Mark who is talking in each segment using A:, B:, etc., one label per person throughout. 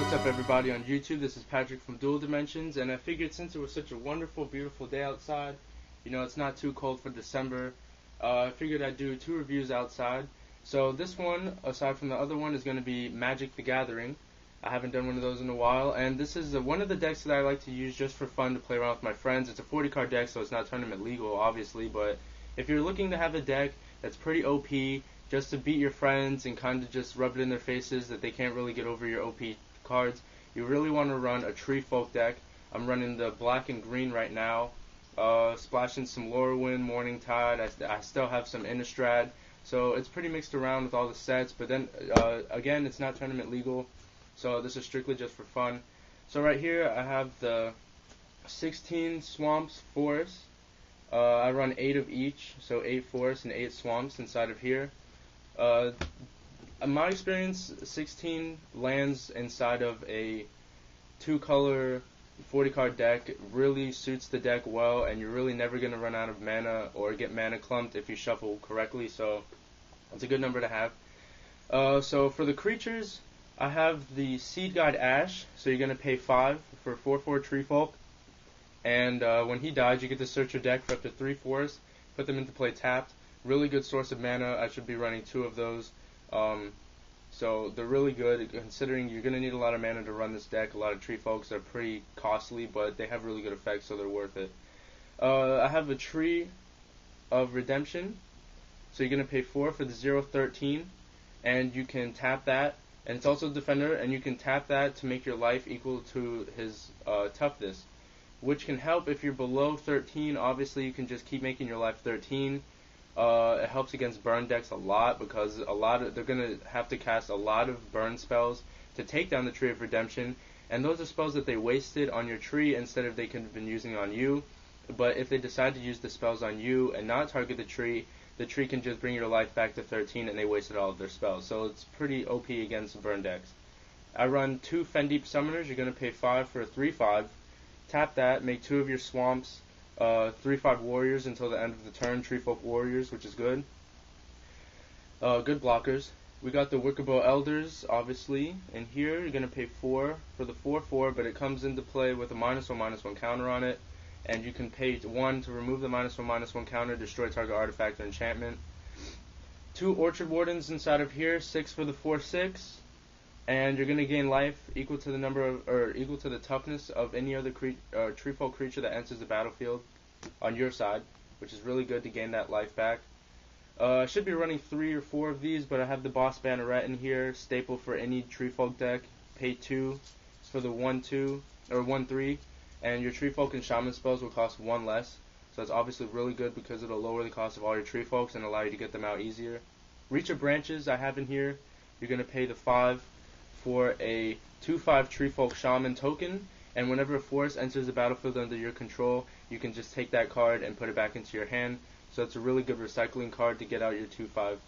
A: What's up, everybody on YouTube? This is Patrick from Dual Dimensions, and I figured since it was such a wonderful, beautiful day outside, it's not too cold for December, I figured I'd do two reviews outside. So this one, aside from the other one, is going to be Magic the Gathering. I haven't done one of those in a while, and this is one of the decks that I like to use just for fun to play around with my friends. It's a 40-card deck, so it's not tournament legal, obviously, but if you're looking to have a deck that's pretty OP, just to beat your friends and kind of just rub it in their faces that they can't really get over your OP cards, you really want to run a Treefolk deck. I'm running the black and green right now, splashing some Lorwyn, Morning Tide. I still have some Innistrad, so it's pretty mixed around with all the sets, but then again, it's not tournament legal, so this is strictly just for fun. So right here I have the 16 swamps forests. I run 8 of each, so 8 forests and 8 swamps inside of here. In my experience, 16 lands inside of a 2-color 40-card deck really suits the deck well, and you're really never going to run out of mana or get mana clumped if you shuffle correctly, so it's a good number to have. So for the creatures, I have the Seed Guide Ash, so you're going to pay 5 for 4/4 Treefolk, and when he dies, you get to search your deck for up to 3 forests, put them into play tapped. Really good source of mana. I should be running 2 of those. So they're really good, considering you're going to need a lot of mana to run this deck. A lot of Treefolks are pretty costly, but they have really good effects, so they're worth it. I have a Tree of Redemption, so you're going to pay 4 for the 0/13, and you can tap that, and it's also a Defender, and you can tap that to make your life equal to his toughness, which can help if you're below 13. Obviously, you can just keep making your life 13. It helps against burn decks a lot, because they're going to have to cast a lot of burn spells to take down the Tree of Redemption, and those are spells that they wasted on your tree instead of they could have been using on you. But if they decide to use the spells on you and not target the tree can just bring your life back to 13, and they wasted all of their spells. So it's pretty OP against burn decks. I run 2 Fendeep Summoners. You're going to pay 5 for a 3/5. Tap that, make 2 of your swamps 3/5 warriors until the end of the turn, Treefolk warriors, which is good. Good blockers. We got the Wickerbow Elders, obviously, in here. You're going to pay 4 for the 4/4, but it comes into play with a -1/-1 counter on it, and you can pay 1 to remove the -1/-1 counter, destroy target artifact or enchantment. 2 Orchard Wardens inside of here, 6 for the 4/6. And you're going to gain life equal to the equal to the toughness of any other Treefolk creature that enters the battlefield on your side, which is really good to gain that life back. I should be running 3 or 4 of these, but I have the Boss Banneret in here, staple for any Treefolk deck. Pay 2 for the 1/2 or 1/3, and your Treefolk and Shaman spells will cost 1 less. So it's obviously really good because it'll lower the cost of all your Treefolks and allow you to get them out easier. Reach of Branches I have in here. You're going to pay the 5 for a 2/5 Treefolk Shaman token, and whenever a forest enters the battlefield under your control, you can just take that card and put it back into your hand. So it's a really good recycling card to get out your 2/5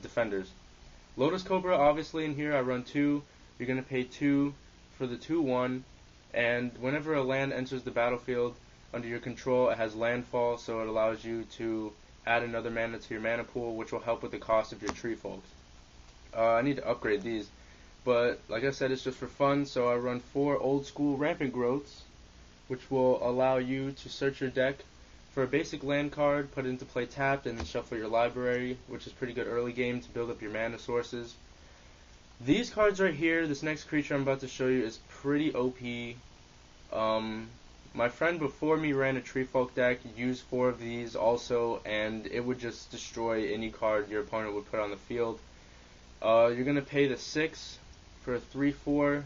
A: defenders. Lotus Cobra, obviously, in here I run 2. You're going to pay 2 for the 2/1, and whenever a land enters the battlefield under your control, it has landfall, so it allows you to add another mana to your mana pool, which will help with the cost of your Treefolks. I need to upgrade these. But, like I said, it's just for fun, so I run 4 Old School Rampant Growths, which will allow you to search your deck for a basic land card, put it into play tapped, and then shuffle your library, which is pretty good early game to build up your mana sources. These cards right here, this next creature I'm about to show you, is pretty OP. My friend before me ran a Treefolk deck, used 4 of these also, and it would just destroy any card your opponent would put on the field. You're going to pay the 6 for a 3/4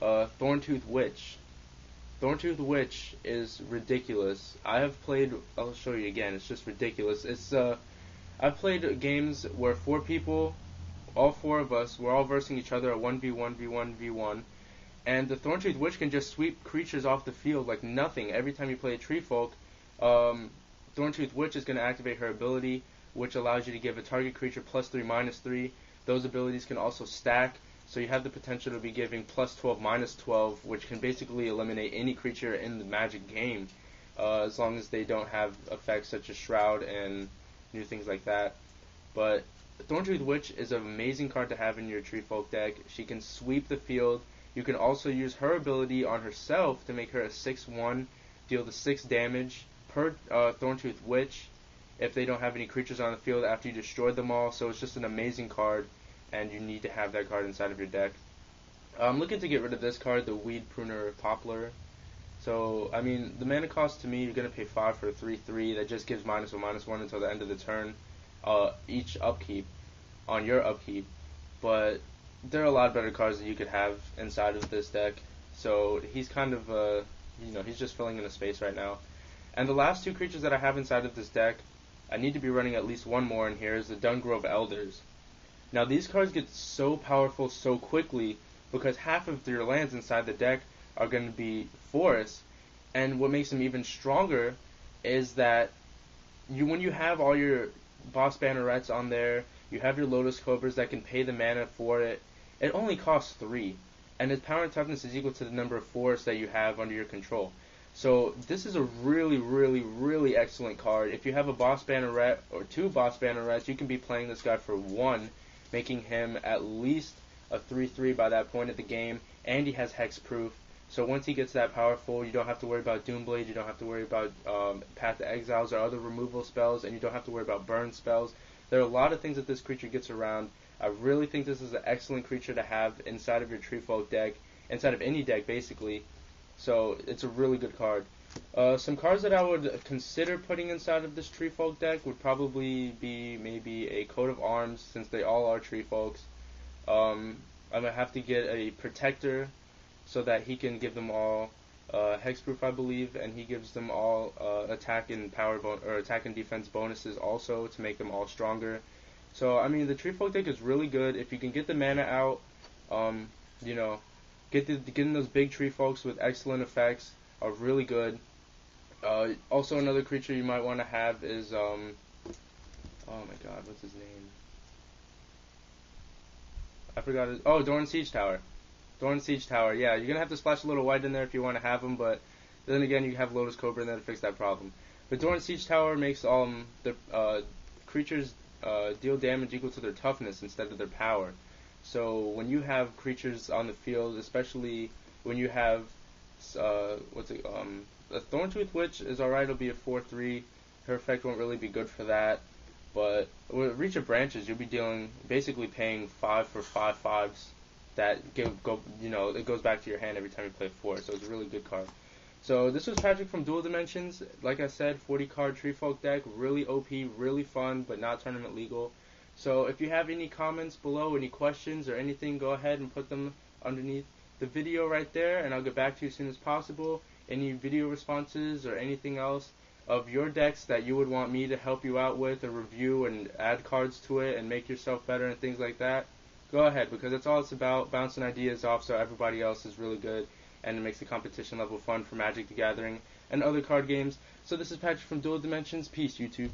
A: Thorntooth Witch. Thorntooth Witch is ridiculous. I'll show you again, it's just ridiculous. I've played games where 4 people, all 4 of us, we're all versing each other at 1v1v1v1, and the Thorntooth Witch can just sweep creatures off the field like nothing. Every time you play a Treefolk, Thorntooth Witch is going to activate her ability, which allows you to give a target creature +3/-3. Those abilities can also stack, so you have the potential to be giving +12, -12, which can basically eliminate any creature in the Magic game, as long as they don't have effects such as Shroud and new things like that. But Thorntooth Witch is an amazing card to have in your Treefolk deck. She can sweep the field, You can also use her ability on herself to make her a 6/1, deal the 6 damage per Thorntooth Witch if they don't have any creatures on the field after you destroyed them all. So it's just an amazing card, and you need to have that card inside of your deck. I'm looking to get rid of this card, the Weed Pruner Poplar. So, I mean, the mana cost to me, you're going to pay 5 for a 3/3 that just gives -1/-1 until the end of the turn, each upkeep, on your upkeep. But there are a lot better cards that you could have inside of this deck. So, he's kind of, he's just filling in a space right now. And the last 2 creatures that I have inside of this deck, I need to be running at least one more in here, is the Dungrove Elders. Now, these cards get so powerful so quickly because half of your lands inside the deck are going to be forests, and what makes them even stronger is that when you have all your Boss Bannerets on there, you have your Lotus Cobras that can pay the mana for it, it only costs 3, and its power and toughness is equal to the number of forests that you have under your control. So this is a really, really, really excellent card. If you have a Boss Banneret or 2 Boss Bannerets, you can be playing this guy for 1, making him at least a 3/3 by that point of the game, and he has hexproof. So once he gets that powerful, you don't have to worry about Doomblade, you don't have to worry about Path to Exiles or other removal spells, and you don't have to worry about burn spells. There are a lot of things that this creature gets around. I really think this is an excellent creature to have inside of your Treefolk deck, inside of any deck basically. So it's a really good card. Some cards that I would consider putting inside of this Treefolk deck would probably be maybe a Coat of Arms, since they all are Treefolks. I'm going to have to get a Protector so that he can give them all hexproof, I believe, and he gives them all attack and attack and defense bonuses also to make them all stronger. So I mean, the Treefolk deck is really good if you can get the mana out. Getting those big Treefolks with excellent effects are really good. Also, another creature you might want to have is oh my god, what's his name? I forgot it. Oh, Dorn Siege Tower. Dorn Siege Tower, yeah, you're going to have to splash a little white in there if you want to have him, but then again, you have Lotus Cobra in there to fix that problem. But Dorn Siege Tower makes the creatures deal damage equal to their toughness instead of their power. So when you have creatures on the field, especially when you have, a Thorntooth Witch is alright, it'll be a 4/3. Her effect won't really be good for that. But with Reach of Branches, you'll be basically paying 5 for 5/5s that it goes back to your hand every time you play 4. So it's a really good card. So this was Patrick from Dual Dimensions. Like I said, 40 card Treefolk deck, really OP, really fun, but not tournament legal. So if you have any comments below, any questions or anything, go ahead and put them underneath the video right there, and I'll get back to you as soon as possible. Any video responses or anything else of your decks that you would want me to help you out with, or review and add cards to it and make yourself better and things like that, go ahead, because that's all it's about, bouncing ideas off so everybody else is really good, and it makes the competition level fun for Magic the Gathering and other card games. So this is Patrick from Dual Dimensions. Peace, YouTube.